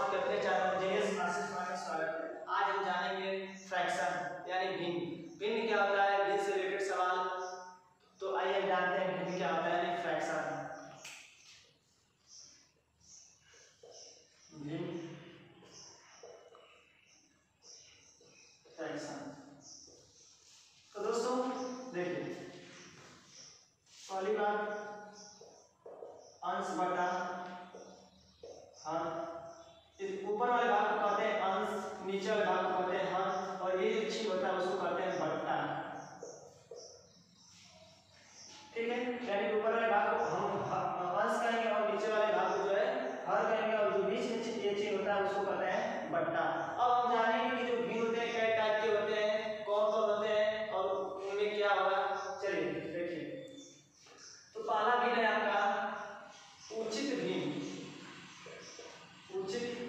आपके अपने channel JS classes में स्वागत है। आज हम जानेंगे फ्रैक्शन यानी भिन्न। भिन्न क्या होता है, भिन्न से रिलेटेड सवाल। तो आइए जानते हैं भिन्न क्या होता है यानी फ्रैक्शन। भिन्न फ्रैक्शन। तो दोस्तों देखिए, पहली बात अंश बटा हर। ऊपर वाले भाग को कहते हैं अंश, नीचे वाले भाग को कहते हैं हर, और ये जो छेद होता है उसको कहते हैं बट्टा। ठीक है, यानी ऊपर वाले भाग को हम अंश कहेंगे और नीचे वाले भाग को जो है हर कहेंगे, और जो बीच में ये छेद होता है उसको कहते हैं बट्टा। अब हम जानेंगे कि जो भिन्न होते हैं कई टाइप के होते हैं, कौन कौन होते हैं और उनमें क्या होगा। चलिए देखिए, तो पहला भिन्न है आपका उचित भिन्न। उचित भिन्न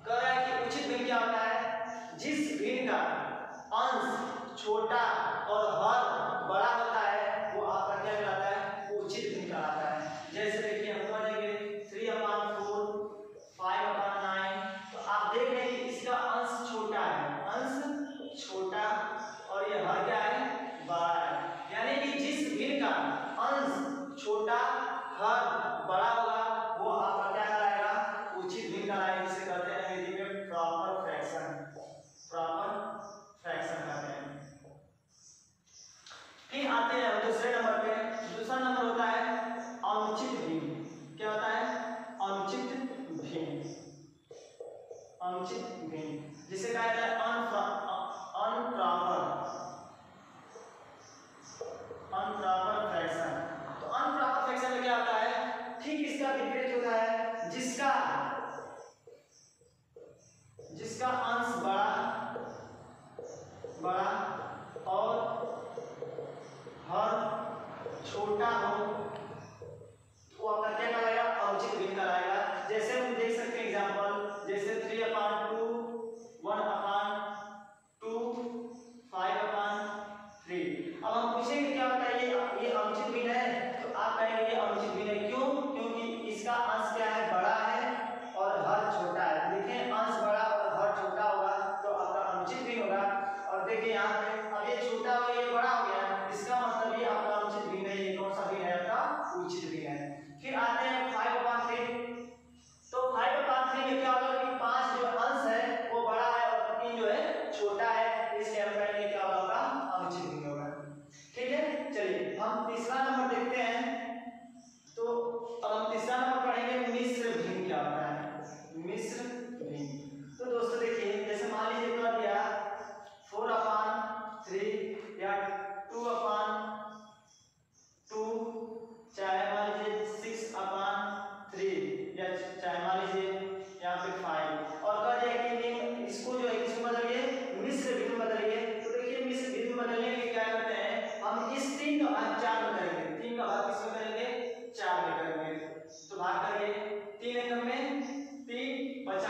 कह रहा है कि उचित भिन्न क्या होता है, जिस भिन्न का अंश छोटा और हर बड़ा होता है वो आपका क्या कहलाता है, उचित भिन्न कहलाता है। जैसे देखिए हम पढ़ेंगे 3/4 5/9। तो आप देख रहे हैं कि इसका अंश छोटा है, अंश छोटा, और ये हर क्या है, बड़ा है। यानी कि जिस भिन्न का अंश छोटा हर बड़ा होगा वो आपका क्या कहलाएगा, उचित भिन्न कहलाएगा। जिसे कहते हैं अंग्रेजी में प्रॉपर फ्रैक्शन। प्रॉपर फ्रैक्शन कहते हैं। फिर आते हैं दूसरे नंबर पे। दूसरा नंबर होता है अनुचित भिन्न। क्या होता है, अनुचित भिन्न। अनुचित भिन्न जिसे कहा जाता है अनप्रॉपर फ्रैक्शन। तो अनप्रॉपर फ्रैक्शन में क्या होता है, ठीक इसका विपरीत होता है, जिसका अंश बड़ा और हर छोटा हो तो आपका क्या कहलाएगा, अनुचित भिन्न कहलाएगा। जैसे हम देख सकते हैं एग्जांपल, जैसे 3/2 1/2 5/3। अब हम पूछेंगे क्या होता है ये अनुचित भिन्न है, तो आप कहेंगे ये अनुचित भिन्न है। क्यों? क्योंकि इसका अंश क्या है, बड़ा है और हर छोटा है। देखें अंश बड़ा और हर छोटा होगा तो आपका अनुचित भिन्न होगा। और देखिए यहाँ पे अब ये छोटा और ये बड़ा हो गया, इसका मतलब ये आपका अनुचित भिन्न है। ये कौन सा भिन्न है, आपका उचित भिन्न है। फिर आते हैं 5/3। तो 5/3 में क्या होगा कि 5 जो अंश है वो बड़ा है और 3 जो है छोटा है, इसलिए हम कहेंगे क्या होगा, अनुचित भिन्न होगा। ठीक है, चलिए हम तीसरा नंबर देखते हैं। तो अब हम तीसरा नंबर पढ़ेंगे मिश्र भिन्न क्या होता है, मिश्र भिन्न। तो दोस्तों देखिए, जैसे मान लीजिए कर दिया 4/3 या 2/2, चाहे मान लीजिए 6/3 या चाहे मान लीजिए यहाँ पे 5, और कह दिया कि इसको जो है इसको बदलिए, मिश्र भिन्न बदलिए। तो देखिए मिश्र भिन्न बदलने के क्या करते हैं, हम इस 3 का भाग 4 में करेंगे। 3 का भाग किसमें करेंगे, 4 में करेंगे। तो भाग करिए, 3 एकम में 3 बचा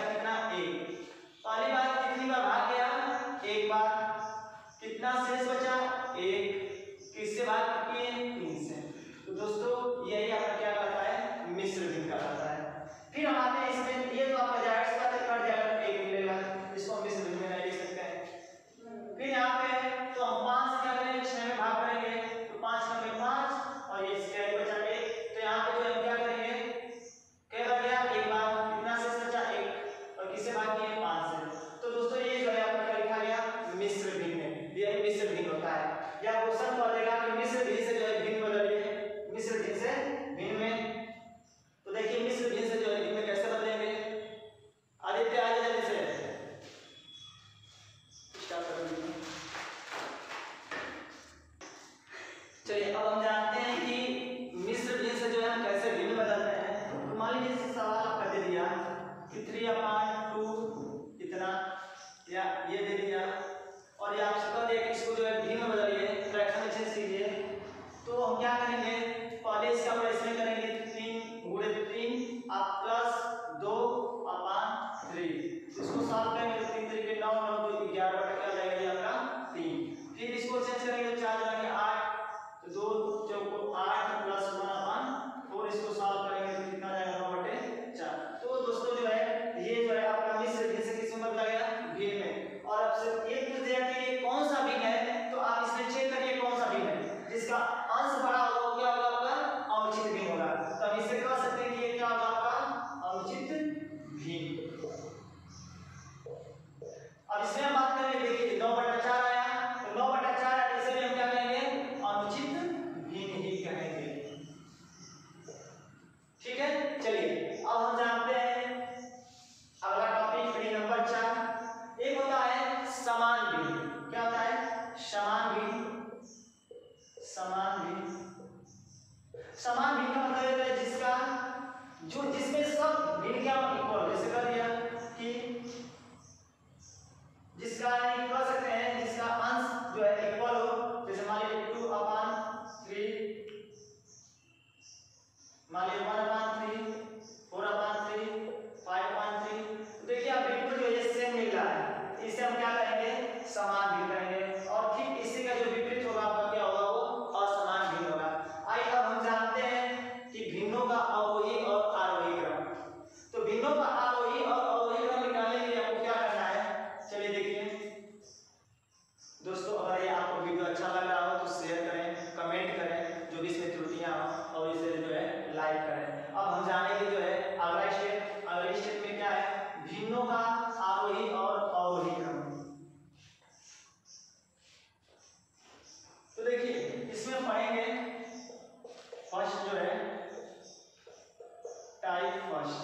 5 फर्स्ट।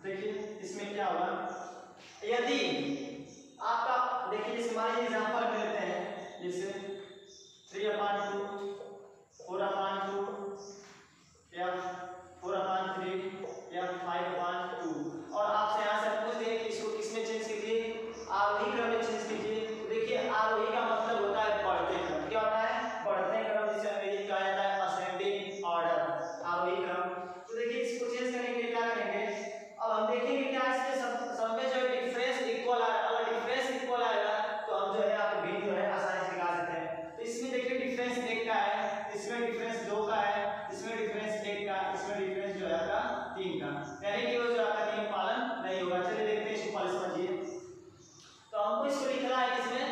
देखिए इसमें क्या होगा, यदि आपका देखिए जैसे मान लीजिए एग्जाम्पल में लेते हैं, जैसे 3/2 4/2 या 4/3 या 5/2 और आपसे यहाँ से पूछ दें कि इसको किसमें चेंज कीजिए, आरोही क्रम में चेंज कीजिए। तो देखिए आरोही का मतलब होता है बढ़ते क्रम, क्या होता है बढ़ते क्रम, जिसे अंग्रेजी कहा जाता है असेंडिंग ऑर्डर, आरोही क्रम। तो देखिए इसको चेंज करने के लिए क्या करेंगे, अब हम देखेंगे क्या इसमें सब में जो डिफरेंस इक्वल आएगा, अगर डिफरेंस इक्वल आएगा तो हम जो है यहाँ पे भी जो है आसानी से निकाल सकते हैं। तो इसमें देखिए डिफरेंस 1 का है, इसमें डिफरेंस 2 का है, इसमें डिफरेंस 1 का, इसमें डिफरेंस जो है आपका 3 का, यानी कि वो जो आपका नियम पालन नहीं होगा। चलिए देखते हैं इसको पहले समझिए। तो हमको इसको लिखना है किसमें,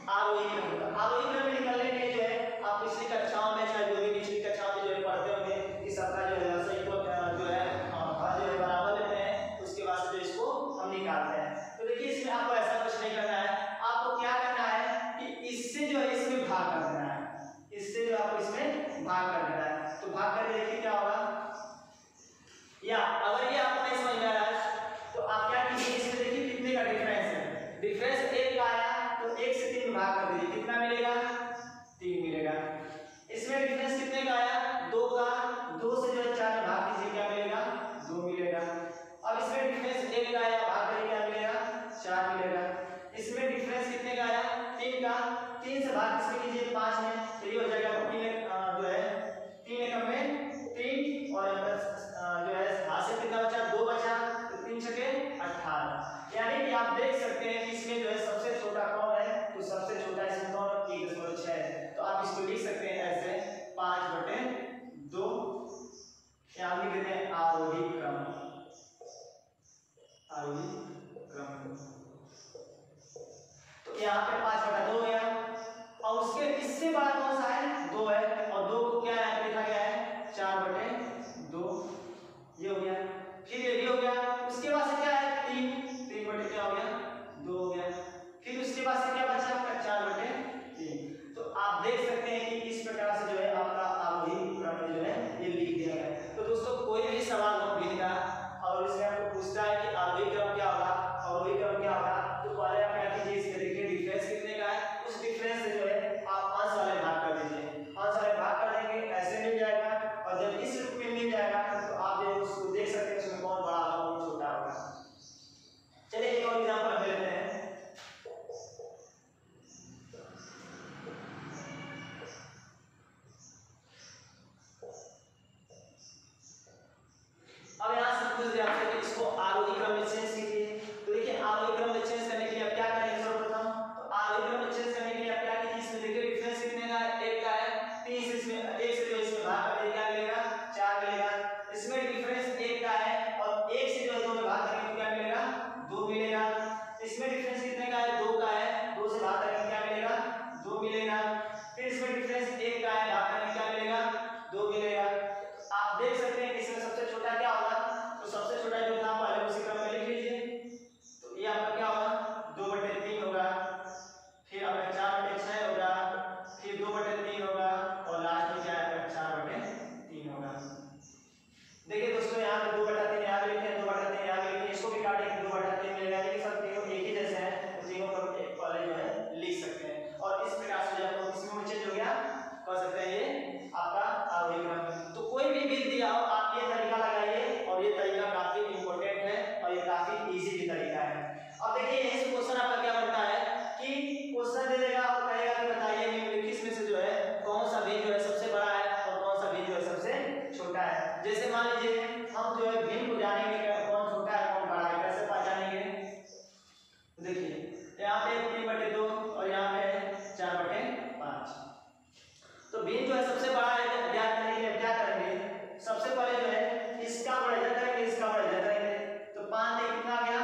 आरोही क्रम में। आरोही क्रम में निकालने के लिए जो है आप पिछली कक्षाओं में चाहे जो भी पिछली कक्षाओं में जो है पढ़ते होंगे कि सबका जो है सही को जो है जो है बराबर लेते हैं, उसके बाद से जो इसको हम निकालते हैं। तो देखिए इसमें आपको ऐसा कुछ नहीं करना है, आपको क्या करना है कि इससे जो है इसमें भाग कर देना है, इससे जो आपको इसमें भाग कर देना है। तो भाग करके देखिए क्या होगा, या अगर ये आपको नहीं समझ में आ रहा है तो आप क्या कीजिए, इसमें देखिए कितने का डिफरेंस है, डिफरेंस 1 का आया तो 1 से 3 भाग कर दीजिए, कितना मिलेगा 3 मिलेगा। इसमें डिफरेंस कितने का आया 2 का, 2 से जो है 4 भाग कीजिए, क्या मिलेगा 2 मिलेगा। अब इसमें डिफरेंस 1 का आया, भाग करिए क्या मिलेगा 4 मिलेगा। इसमें डिफरेंस कितने का आया 3 का, 3 से भाग किसमें कीजिए 5 में, तो ये हो जाएगा 3 जो है 3 एकम में 3 और जो है हाथ से कितना बचा 2 बचा, तो 3 छके 18। यानी कि आप देख सकते हैं कि इसमें जो है सबसे छोटा कौन है, तो सबसे छोटा इसमें कौन 1.6 है। तो आप इसको लिख सकते हैं ऐसे 5/2, यहाँ लिख देते हैं आरोही क्रम, आरोही क्रम। तो यहाँ पे 5/2 हो गया, और उसके इससे बड़ा कौन सा है 2 है, और 2 को क्या यहाँ पे लिखा गया है 4/2, ये हो गया। फिर ये भी हो गया, उसके बाद से क्या है 3 क्या हो गया 2 हो गया। फिर उसके बाद से क्या बचा आपका 4/3। तो आप देख सकते हैं कि इस प्रकार से जो है आपका आरोही क्रम जो है ये लिख दिया गया है। तो दोस्तों कोई भी सवाल गणित का और इसमें आपको पूछता है कि आरोही क्रम क्या होगा, अवरोही क्रम क्या होगा, तो पहले आप क्या कीजिए, इसमें देखिए डिफरेंस कितने का है, उस डिफरेंस से जो है आप अंश वाले भाग कर दीजिए, अंश वाले भाग कर देंगे ऐसे मिल जाएगा। और जब इस रूप में मिल जाएगा तो आप जो उसको देख सकते हैं उसमें कौन बड़ा होगा कौन छोटा होगा। चलिए एक और एग्जांपल ले लेते हैं। अब यहाँ से पूछ दिया आपसे कि इसको आरोही क्रम में चेंज कीजिए। तो देखिए आरोही क्रम में चेंज करने के लिए आप क्या करेंगे, सर्वप्रथम तो आरोही क्रम में चेंज करने के लिए आप क्या कीजिए, इसमें देखिए डिफरेंस कितने का है 1 का है, 3 से इसमें 1 से जो इसमें भाग करेंगे क्या मिलेगा 4 मिलेगा। इसमें डिफरेंस 1 का है और 1 से जो है 2 में भाग करेंगे तो क्या मिलेगा 2 मिलेगा। इसमें डिफरेंस कितने का है 2 का है, 2 से भाग करेंगे क्या मिलेगा 2 मिलेगा। फिर इसमें डिफरेंस 1 का है, भाग करेंगे क्या मिलेगा 2 मिलेगा। आप देख सकते हैं कि इसमें सबसे छोटा क्या होगा, तो सबसे छोटा जो था पहले उसी क्रम में लिख लीजिए। तो ये आपका क्या होगा 2/3 होगा, फिर आपका 4/6 होगा, फिर 2/3 होगा और लास्ट में क्या आएगा 4/3 होगा। देखिए दोस्तों यहाँ पे 2/3 यहाँ पे लिखे हैं, 2/3 यहाँ पे लिखे, इसको भी काटेंगे 2/3 मिलेगा, लेकिन सब तीनों एक ही जैसे हैं, तीनों को एक पहले जो है लिख सकते हैं। और इस प्रकार से जब इसमें चेंज हो गया कर सकते हैं ये आपका आरोही क्रम। तो कोई भी बिल दिया हो आप ये तरीका लगाइए, और ये तरीका काफी इंपॉर्टेंट है और ये काफी इजी भी तरीका है। अब देखिए यही से क्वेश्चन आपका क्या बनता है कि क्वेश्चन दे देगा और कहेगा कि बताइए निम्नलिखित में से जो है कौन सा भिन्न जो है सबसे बड़ा है और कौन सा भिन्न जो है सबसे छोटा है। जैसे मान लीजिए हम जो है भिन्न को जानेंगे कौन छोटा है कौन बड़ा है, कैसे पहचानेंगे। देखिए यहाँ पे 3/2 और यहाँ पे 4/5। तो भिन्न जो है सबसे बड़ा है, ज्ञात करने के लिए क्या करेंगे, सबसे पहले जो है इसका बढ़ा करेंगे, इसका बढ़ा करेंगे। तो 5 से कितना आ गया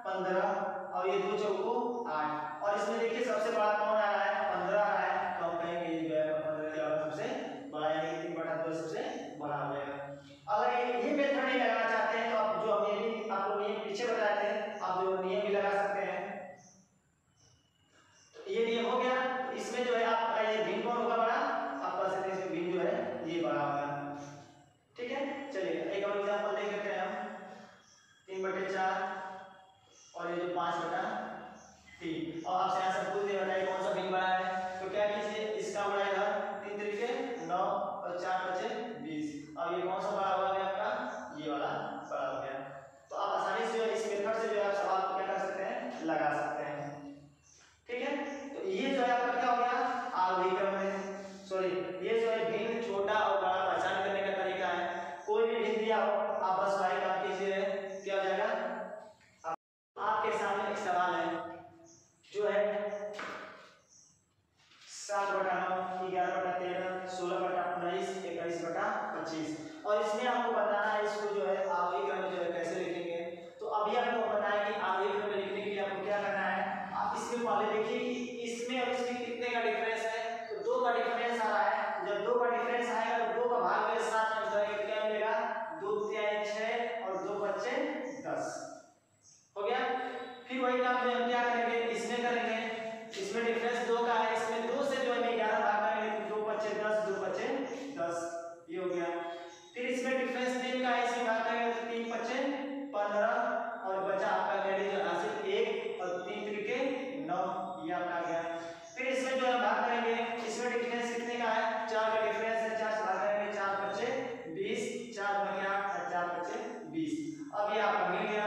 15 और ये 2 चौको 8। और इसमें देखिए सबसे बड़ा कौन आ रहा है 15 आ रहा है, तो हम कहेंगे ये जो है 15 के अलावा सबसे बड़ा, यानी कि 3/2 सबसे बड़ा हो जाएगा। अगर ये मेथड नहीं लगाना चाहते हैं तो आप जो हम ये आपको नियम पीछे बताए थे आप जो नियम भी लगा सकते हैं। तो ये नियम हो गया, इसमें जो है आपका ये भिन्न कौन होगा बड़ा, आप कह सकते हैं इसमें भिन्न जो है ये बड़ा होगा। ठीक है, चलिए एक और एग्जांपल देख लेते हैं हम। 3/4 और ये जो 5/3 और आपसे यहाँ से पूछ दिया बताइए कौन सा भिन्न बड़ा है, तो क्या कीजिए इसका बड़ा है 3 3 9 और 4 5 20। अब ये कौन सा बड़ा हुआ है आपका, ये वाला बड़ा हो गया। तो आप आसानी से इस मेथड से जो है आप सवाल को क्या कर सकते हैं, लगा सकते हैं। ठीक है, तो ये जो है आपका क्या हो गया, आरोही क्रम में, सॉरी ये जो है भिन्न छोटा और बड़ा पहचान करने का तरीका है। कोई भी भिन्न दिया हो आप बस वही काम कीजिए, क्या हो जाएगा। आपके सामने एक सवाल है जो है 7/9, 11/13, 16/19, 21/25 और इसमें आपको बताना है इसको जो है आरोही क्रम में जो है कैसे लिखेंगे। तो अभी आपको बताया कि आरोही क्रम में लिखने के लिए आपको क्या करना है, आप इसमें पहले देखिए कि इसमें और इसमें कितने का डिफरेंस है, तो 2 का डिफरेंस आ रहा है। जब 2 का डिफरेंस आएगा तो 2 का भाग मेरे 7 में करेंगे तो क्या मिलेगा, 2 3 6 और 2 5 10 हो गया। फिर वही काम जो हम क्या करेंगे इसमें करेंगे, इसमें डिफरेंस 2 का है, इसमें 2 से जो है 11 भाग करेंगे तो 2 5 10, 2 5 10 ये हो गया। फिर इसमें डिफरेंस 3 का है, इसमें भाग करेंगे तो 3 5 15 और बचा आपका कैरी जो हासिल 1 और 3 3 9 ये आपका आ गया। फिर इसमें जो है भाग करेंगे, इसमें डिफरेंस कितने का है, 4 का डिफरेंस है, 4 से भाग करेंगे 4 5 20, 4 बन गया 4 5 20। अब ये आपका मिल गया।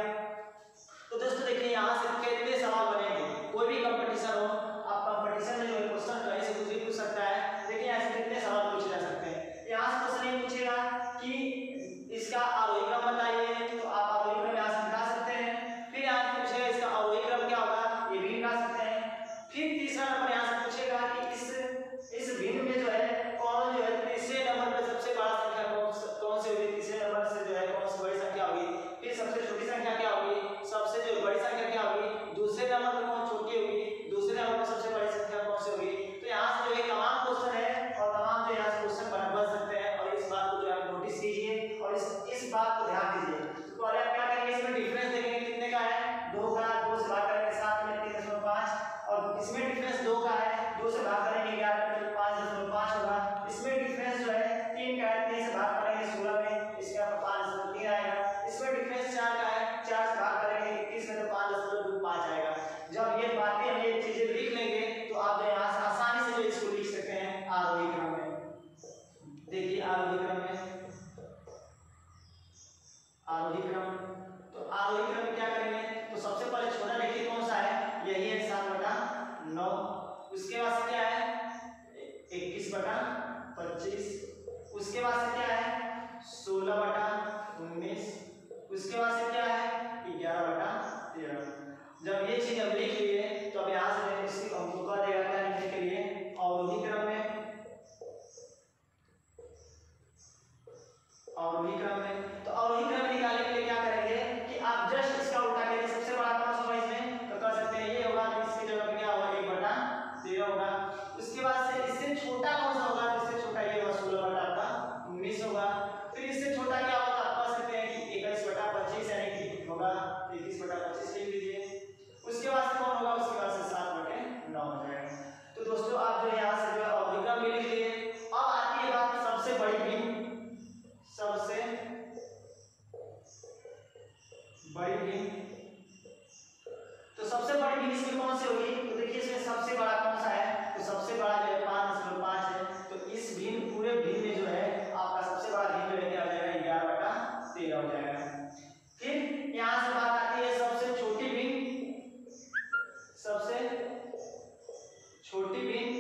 तो दोस्तों देखिए यहाँ से कितने सवाल बनेंगे, कोई भी कंपटीशन हो आप कंपटीशन में जो है क्वेश्चन कहीं से कुछ भी पूछ सकता है। देखिए ऐसे कितने सवाल पूछे जा सकते हैं। यहाँ से क्वेश्चन ये पूछेगा कि इसका आरोही क्रम बताइए, तो आप आरोही क्रम यहाँ से निकाल सकते हैं। फिर यहाँ से पूछेगा इसका आरोही क्रम क्या होगा, ये भी निकाल सकते हैं। फिर तीसरा नंबर यहाँ से पूछेगा कि इस भिन्न में जो है कौन जो है तीसरे नंबर पे सबसे बड़ा संख्या कौन सी होगी, तीसरे नंबर से जो है कौन सी बड़ी संख्या होगी, फिर सबसे छोटी संख्या क्या होगी, सबसे जो बड़ी संख्या क्या होगी, दूसरे नंबर पर कौन छोटी होगी, दूसरे नंबर पर सबसे बड़ी संख्या कौन सी होगी। तो यहाँ से जो है तमाम क्वेश्चन है और तमाम जो यहाँ से क्वेश्चन बन सकते हैं और इस बात को जो है नोटिस कीजिए और इस बात को ध्यान दीजिए। तो पहले आप क्या करेंगे, इसमें डिफरेंस देखेंगे कितने का है, 2 का, 2 से भाग करेंगे 7 में 3.5 और इसमें डिफरेंस 2 का है, 2 से भाग करेंगे 11 में 5.5 होगा। इसमें डिफरेंस जो है 3 का है, 3 से भाग करेंगे 16 में, इसमें आपका 5.3 आएगा। इसमें डिफरेंस 4 का है, 4 से भाग करेंगे 21 में तो 5.25 आएगा। जब ये बातें हम ये चीजें लिख लेंगे तो आप जो यहाँ से आसानी से जो इसको लिख सकते हैं आरोही क्रम में। देखिए आरोही क्रम में, आरोही क्रम, तो आरोही क्रम में क्या करेंगे, तो सबसे पहले छोटा देखिए कौन सा है, यही है 7/9। उसके बाद से क्या है 21/25, उसके बाद से क्या है 16/19, उसके बाद से क्या है 11/13। जब ये चीज हम लिख लिए तो अब यहाँ से इसकी हमको कह देगा क्या लिखने के लिए, अवरोही क्रम में, अवरोही क्रम में। तो अवरोही क्रम निकालने के लिए क्या करेंगे कि आप जस्ट इसका उल्टा करेंगे, सबसे बड़ा कौन सा होगा इसमें, तो कर सकते हैं ये होगा, तो इसकी जगह पे क्या होगा 1/13 होगा। उसके बाद से इससे छोटा कौन सा होगा, इससे छोटा ये होगा 16/19 होगा। फिर इससे छोटा क्या होगा, आप कह सकते हैं कि 21/25 यानी कि होगा 21/25 लिख लीजिए। उसके बाद से कौन होगा, उसके बाद से 7/9 हो जाएगा। तो दोस्तों आप जो यहाँ से जो है अवरोही क्रम भी लिख लिए। अब आती है बात सबसे बड़ी भिन्न, सबसे बड़ी भिन्न, तो सबसे बड़ी भिन्न इसमें कौन सी होगी, तो देखिए इसमें सबसे बड़ा कौन सा है, तो सबसे बड़ा जो है 5.5 है। तो इस भिन्न पूरे भिन्न में जो है आपका सबसे बड़ा भिन्न जो है क्या हो जाएगा 11/13 हो जाएगा। फिर यहाँ से बात आती है सबसे छोटी भिन्न, सबसे छोटी भिन्न,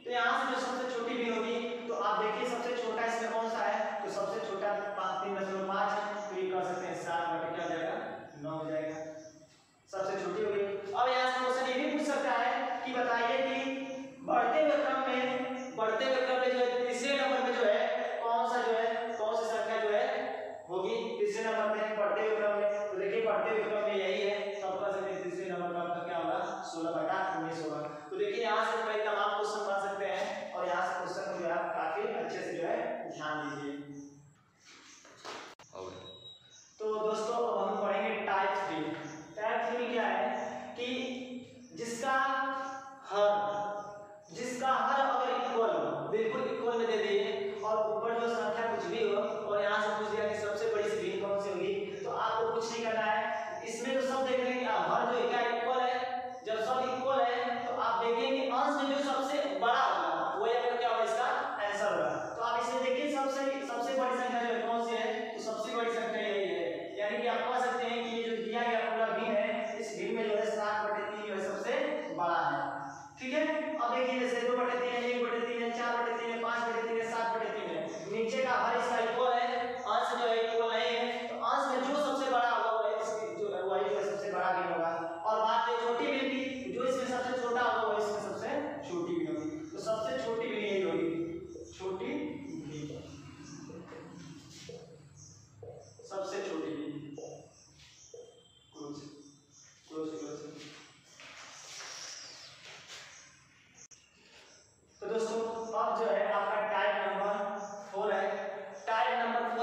तो यहाँ से जो सबसे छोटी भिन्न होगी तो आप देखिए सबसे छोटा इसमें कौन सा है, तो सबसे छोटा 3.5 है, तो ये कह सकते हैं 7 क्या हो जाएगा 9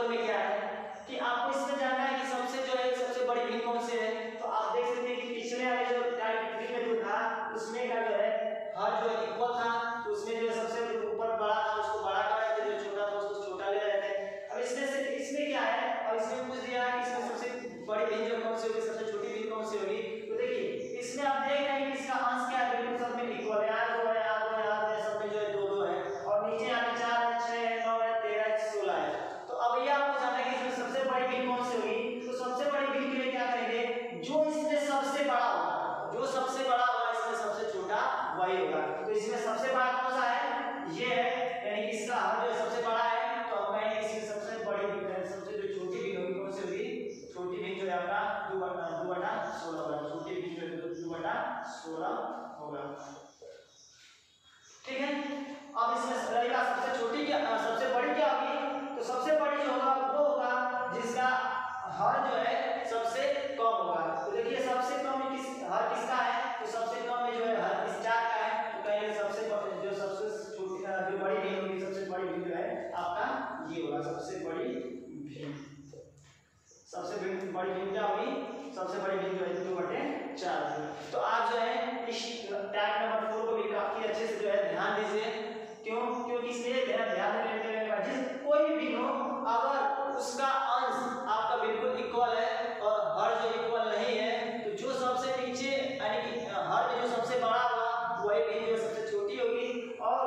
4 में क्या है कि आपको इसमें जानना है कि सबसे जो है सबसे बड़ी भिन्न कौन से है। तो आप देख सकते हैं कि पिछले वाले जो टाइप 3 में जो था उसमें का जो है हर जो इक्वल था, तो उसमें जो सबसे ऊपर बड़ा था उसको बड़ा कर रहे थे, जो छोटा था उसको छोटा ले रहे थे। अब इसमें क्या है, और इसमें पूछ दिया है कि इसमें सबसे बड़ी भिन्न जो कौन सी होगी, सबसे छोटी भिन्न कौन सी होगी। तो देखिए इसमें आप देख रहे हैं कि इसका अंश क्या है, बिल्कुल सब में इक्वल है, यहाँ 2 है, यहाँ 2 है, यहाँ 2 है, सब में जो है 2 2 है, और नीचे यहाँ पे 4 है, 6 है, 9 है, 13 है, 16 है। तो अब ये आपको जानना है कि इसमें सबसे बड़ी भिन्न कौन सी होगी। तो सबसे बड़ी भिन्न के लिए क्या करेंगे, जो इसमें सबसे बड़ा होगा, जो सबसे बड़ा होगा इसमें सबसे छोटा वही होगा। तो इसमें सबसे बड़ा कौन सा है, ये है, यानी कि इसका हर जो सबसे बड़ा है, तो हम कहेंगे इसमें सबसे बड़ी सबसे जो छोटी भिन्न होगी कौन सी होगी, छोटी भिन्न जो है आपका 2/16 होगा, छोटी भिन्न जो है 2/16 होगा। ठीक है, अब इसमें रहेगा सबसे छोटी क्या, सबसे बड़ी क्या होगी। तो सबसे बड़ी जो होगा वो होगा जिसका हर जो है सबसे कम होगा। तो देखिए सबसे कम में हर किसका है, तो सबसे कम में जो है हर इस 4 का है। तो कहेंगे सबसे जो सबसे छोटी जो बड़ी भिन्न होगी, सबसे बड़ी भिन्न जो है आपका ये होगा, सबसे बड़ी भिन्न। सबसे बड़ी भिन्न क्या होगी, सबसे बड़ी भिन्न जो है 2/4। तो आप जो है इस टैग नंबर 4 को भी काफी अच्छे से जो है ध्यान दीजिए। क्यों, क्योंकि इसलिए ध्यान देने जिस कोई भी भिन्न हो, अगर उसका अंश आपका बिल्कुल इक्वल है और हर जो इक्वल नहीं है, तो जो सबसे नीचे यानी कि हर में जो सबसे बड़ा होगा वही भिन्न जो सबसे छोटी होगी। और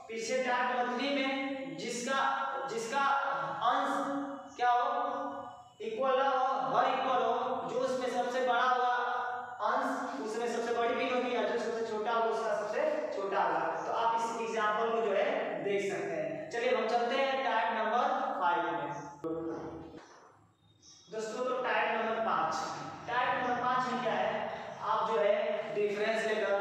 पीछे टैग नंबर 3 में जिसका अंश क्या हो, इक्वल हो, हर इक्वल हो, जो उसमें सबसे बड़ा होगा अंश उसमें सबसे बड़ी भिन्न होगी, या जो सबसे छोटा होगा उसका सबसे छोटा होगा। तो आप इस एग्जांपल को जो है देख सकते हैं। चलिए हम चलते हैं टाइप नंबर 5 में। दोस्तों तो टाइप नंबर 5 में क्या है, आप जो है डिफरेंस लेकर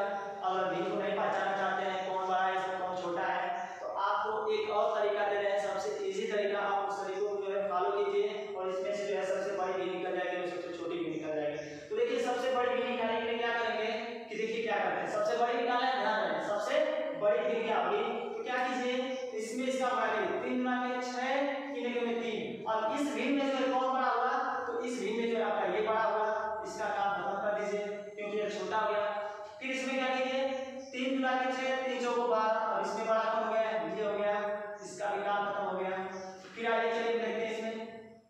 अगर भिन्न को नहीं पहचानना चाहते हैं कौन बड़ा है कौन छोटा है, तो आपको एक और तरीका दे रहे हैं, सबसे इजी तरीका। आप उस तरीके को जो है फॉलो कीजिए और इसमें से जो है सबसे बड़ी भिन्न निकल जाएगी और सबसे छोटी भी निकल जाएगी। तो देखिए सबसे बड़ी भिन्न निकालने के लिए क्या करेंगे कि देखिए क्या करते हैं, सबसे बड़ी निकालना है, ध्यान रखें सबसे बड़ी भिन्न क्या होगी। तो क्या कीजिए, इसमें इसका भाग 3 × 6 3 × 3, और इस भिन्न में जो है कौन बड़ा होगा, तो इस भिन्न में जो है आपका ये बड़ा होगा, इसका काम खत्म कर दीजिए क्योंकि ये छोटा हो गया। फिर इसमें क्या कीजिए, 3 × 6 3 × 12, और इसमें बड़ा कौन हो गया, ये हो गया, इसका भी काम खत्म हो गया। फिर आगे चलिए देखते हैं इसमें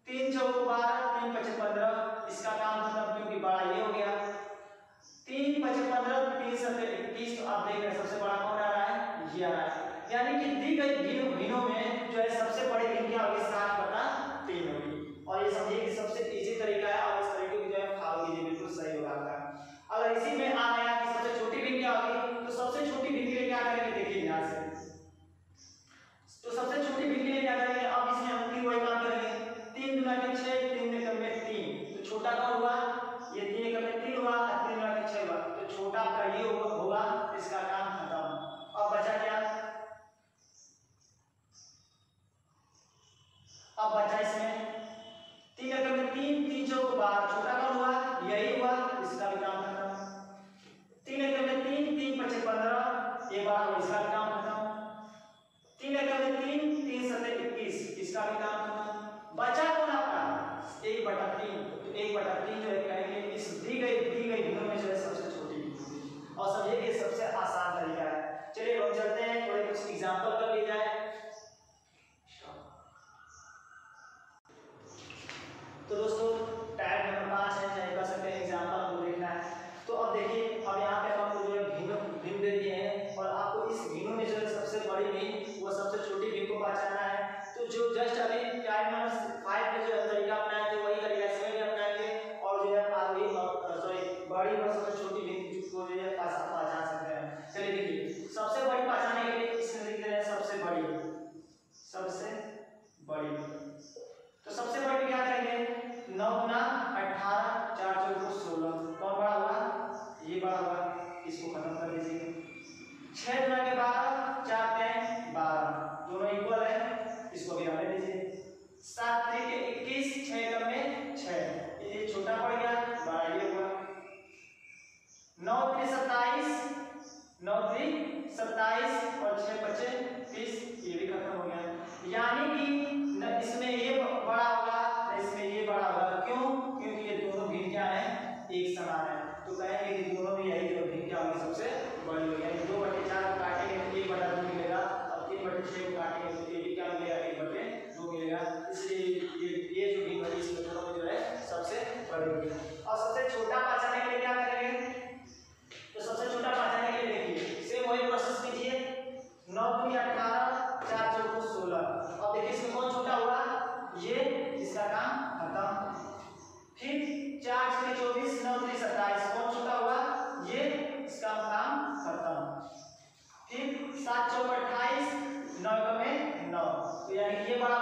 3 × 12 3 × 5 15, इसका काम खत्म क्योंकि बड़ा ये हो गया। 3 × 5 15 3 × 7 21, तो आप देख रहे हैं सबसे बड़ा कौन आ रहा है, ये आ रहा है। यानी कि दी गई भिन्नों में जो है सबसे बड़ी भिन्न क्या होगी, 7/3 होगी। और ये समझिए कि सबसे इजी तरीका है, और इस तरीके को जो है फॉलो कीजिए, बिल्कुल सही होगा आपका। अगर इसी में आ गया कि सबसे छोटी भिन्न क्या होगी, तो सबसे छोटी भिन्न के लिए क्या करेंगे, देखिए ध्यान से। तो सबसे छोटी भिन्न के लिए क्या करेंगे, अब इसमें हम भी वही काम करेंगे, 3 × 6 3 × 3, तो छोटा कौन हुआ, ये 3 × 3 हुआ, 3 × 6 हुआ, तो छोटा आपका ये होगा, इसका काम खत्म। अब बचा क्या, अब बचा इसमें 3 × 3 3 × 12, छोटा कौन हुआ, यही हुआ, इसका भी काम खत्म। 3 × 3 3 × 5 15, ये बड़ा हुआ, इसका भी काम खत्म। 3 × 3 3 × 7 21, इसका भी काम खत्म। बचा कौन आपका 1/3, तो 1/3 जो है कहेंगे इस दी गई भिन्नों में जो है सबसे छोटी भिन्न, और समझिए कि सबसे आसान तरीका है। चलिए हम चलते हैं, थोड़े कुछ एग्जांपल कर लिए जाए। तो दोस्तों टाइप नंबर 5 है, चाहे कर सकते हैं एग्जांपल हमको देखना है। तो अब देखिए, अब यहाँ पे हमको जो है भिन्न दे दिए हैं, और आपको इस भिन्नों में जो है सबसे बड़ी भिन्न वो सबसे छोटी भिन्न को पहचानना है। तो जो जस्ट अभी टाइप नंबर 5 में जो तरीका अपनाए थे वही तरीका इसमें भी अपनाएंगे, और जो है आगे बड़ी और सबसे छोटी भिन्न को जो है पहचान सकते हैं। चलिए देखिए, सबसे बड़ी पहचानने के लिए इसमें लिख रहे हैं सबसे बड़ी। तो सबसे बड़ी क्या करेंगे, 9 × 18 4 × 4 16, कौन बड़ा हुआ, ये बड़ा हुआ, इसको खत्म कर दीजिए। 6 × 12 4 × 3 12, दोनों इक्वल है, इसको भी हमें दीजिए। अब देखिए इसमें कौन छोटा हुआ, ये, इसका काम खत्म। फिर 4 × 24 9 × 27 कौन छोटा हुआ, ये, इसका काम खत्म। फिर 7 × 4 = 28 9 × 9, तो यानी ये बड़ा